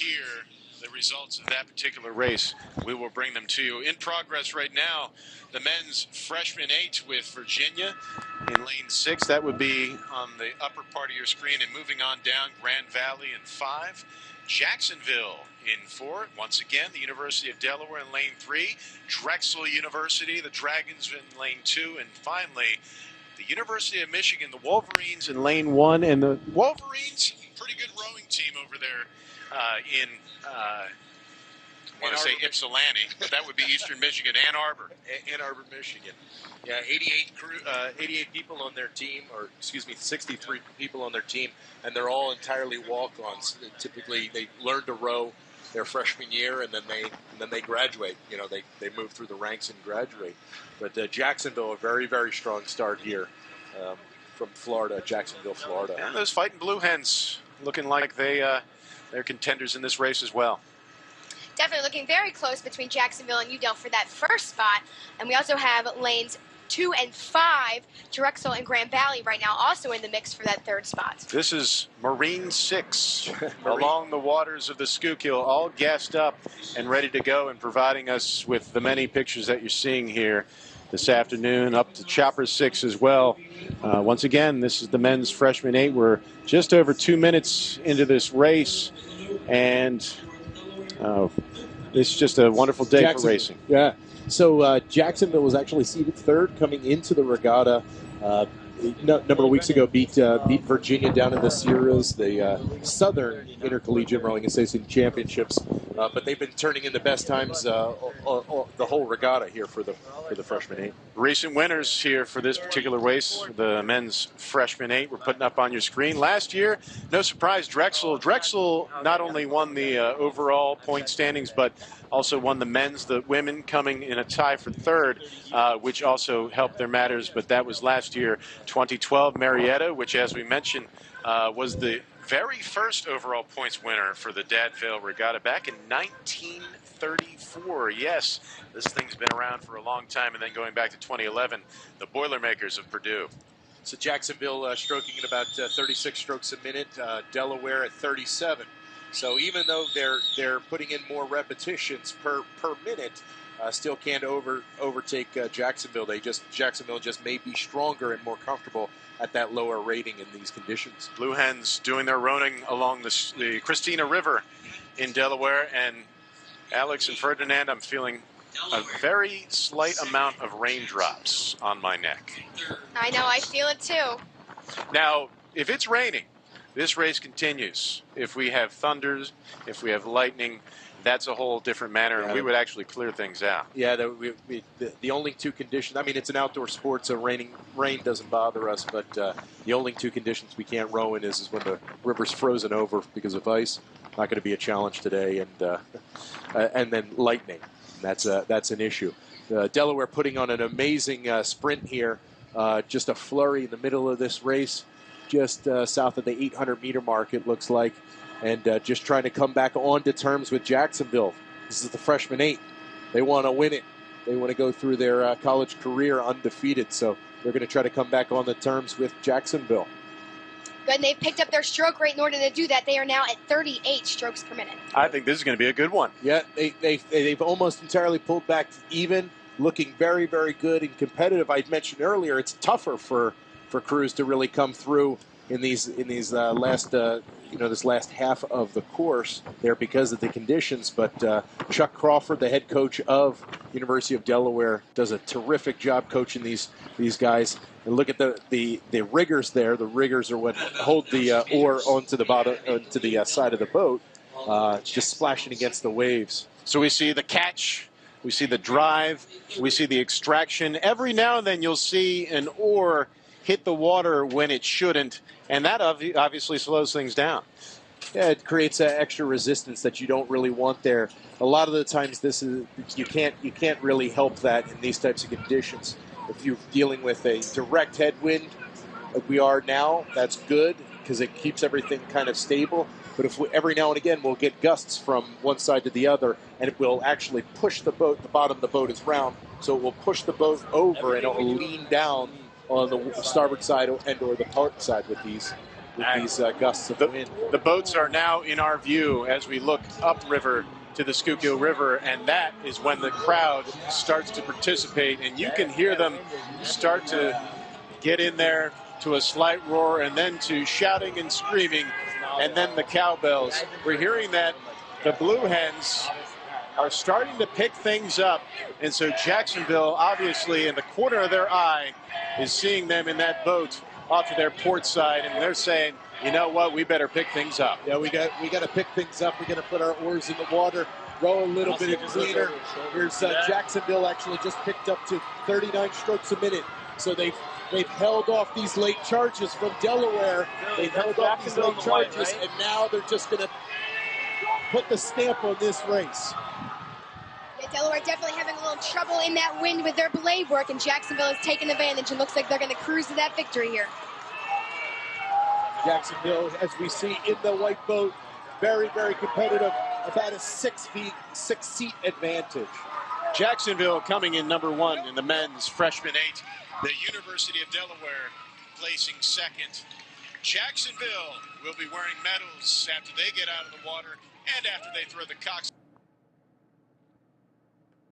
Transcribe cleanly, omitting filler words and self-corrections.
hear the results of that particular race, we will bring them to you. In progress right now, the men's freshman 8 with Virginia in lane 6. That would be on the upper part of your screen. And moving on down, Grand Valley in 5. Jacksonville in 4. Once again, the University of Delaware in lane 3. Drexel University, the Dragons in lane 2. And finally, the University of Michigan, the Wolverines in lane 1. And the Wolverines, pretty good rowing team over there in, I want to say Ypsilanti, but that would be Eastern Michigan, Ann Arbor. Ann Arbor, Michigan. Yeah, 88 people on their team, or excuse me, 63 people on their team, and they're all entirely walk-ons. Typically, they learn to row their freshman year, and then they graduate. You know, they move through the ranks and graduate. But Jacksonville, a very, very strong start here from Florida, Jacksonville, Florida. And those Fighting Blue Hens looking like they're contenders in this race as well. Definitely looking very close between Jacksonville and Udell for that first spot. And we also have lanes 2 and 5, Drexel and Grand Valley right now also in the mix for that third spot. This is Marine 6 along the waters of the Schuylkill, all gassed up and ready to go and providing us with the many pictures that you're seeing here this afternoon, up to Chopper 6 as well. Once again, this is the men's freshman 8. We're just over 2 minutes into this race, and it's just a wonderful day for racing. Yeah. So Jacksonville was actually seeded 3rd coming into the regatta. Number of weeks ago, beat Virginia down in the Sierras, the Southern Intercollegiate Rowing Association Championships. But they've been turning in the best times the whole regatta here for the freshman 8. Recent winners here for this particular race, the men's freshman 8, we're putting up on your screen. Last year, no surprise, Drexel. Drexel not only won the overall point standings, but also won the men's, the women coming in a tie for 3rd, which also helped their matters. But that was last year. 2012 Marietta, which, as we mentioned, was the very first overall points winner for the Vail Regatta back in 1934. Yes, this thing's been around for a long time. And then going back to 2011, the Boilermakers of Purdue. So Jacksonville stroking at about 36 strokes a minute, Delaware at 37. So even though they're putting in more repetitions per minute, still can't overtake Jacksonville. Jacksonville just may be stronger and more comfortable at that lower rating in these conditions. Blue Hens doing their rowing along the Christina River in Delaware, and Alex and Ferdinand, I'm feeling a very slight amount of raindrops on my neck. I know, I feel it too. Now, if it's raining, this race continues. If we have thunders, if we have lightning, that's a whole different matter, and we would actually clear things out. Yeah, the only 2 conditions, I mean, it's an outdoor sport, so rain doesn't bother us, but the only 2 conditions we can't row in is when the river's frozen over because of ice. Not going to be a challenge today, and then lightning. That's an issue. Delaware putting on an amazing sprint here, just a flurry in the middle of this race, just south of the 800-meter mark, it looks like. And just trying to come back on to terms with Jacksonville. This is the freshman 8. They want to win it. They want to go through their college career undefeated. So they're going to try to come back on the terms with Jacksonville. Good, and they've picked up their stroke rate in order to do that. They are now at 38 strokes per minute. I think this is going to be a good one. Yeah, they've almost entirely pulled back even, looking very, very good and competitive. I mentioned earlier it's tougher for crews to really come through in these last this last half of the course there because of the conditions. But Chuck Crawford, the head coach of University of Delaware, does a terrific job coaching these guys. And look at the riggers there. The riggers are what hold the oar onto the bottom, onto the side of the boat, just splashing against the waves. So we see the catch, we see the drive, we see the extraction. Every now and then you'll see an oar hit the water when it shouldn't, and that obviously slows things down. Yeah, it creates extra resistance that you don't really want there. A lot of the times, you can't really help that in these types of conditions. If you're dealing with a direct headwind, like we are now, that's good because it keeps everything kind of stable. But if every now and again we'll get gusts from one side to the other, and it will actually push the boat. The bottom of the boat is round, so it will push the boat over, and it will lean down on the starboard side and or the port side with these with these gusts of wind. The boats are now in our view as we look upriver to the Schuylkill River, and that is when the crowd starts to participate, and you can hear them start to get in there to a slight roar, and then to shouting and screaming, and then the cowbells. We're hearing that the Blue Hens are starting to pick things up, and so Jacksonville, obviously, in the corner of their eye, is seeing them in that boat off to their port side, and they're saying, you know what, we better pick things up. Yeah, we got to pick things up. We got to put our oars in the water, row a little bit cleaner. Here's Jacksonville actually just picked up to 39 strokes a minute, so they've held off these late charges from Delaware. They've held off these late charges, and now they're just going to put the stamp on this race. Yeah, Delaware definitely having a little trouble in that wind with their blade work, and Jacksonville has taken advantage and looks like they're going to cruise to that victory here. Jacksonville, as we see in the white boat, very, very competitive, about a 6 seat advantage. Jacksonville coming in number 1 in the men's freshman 8. The University of Delaware placing second. Jacksonville will be wearing medals after they get out of the water and after they throw the cocks.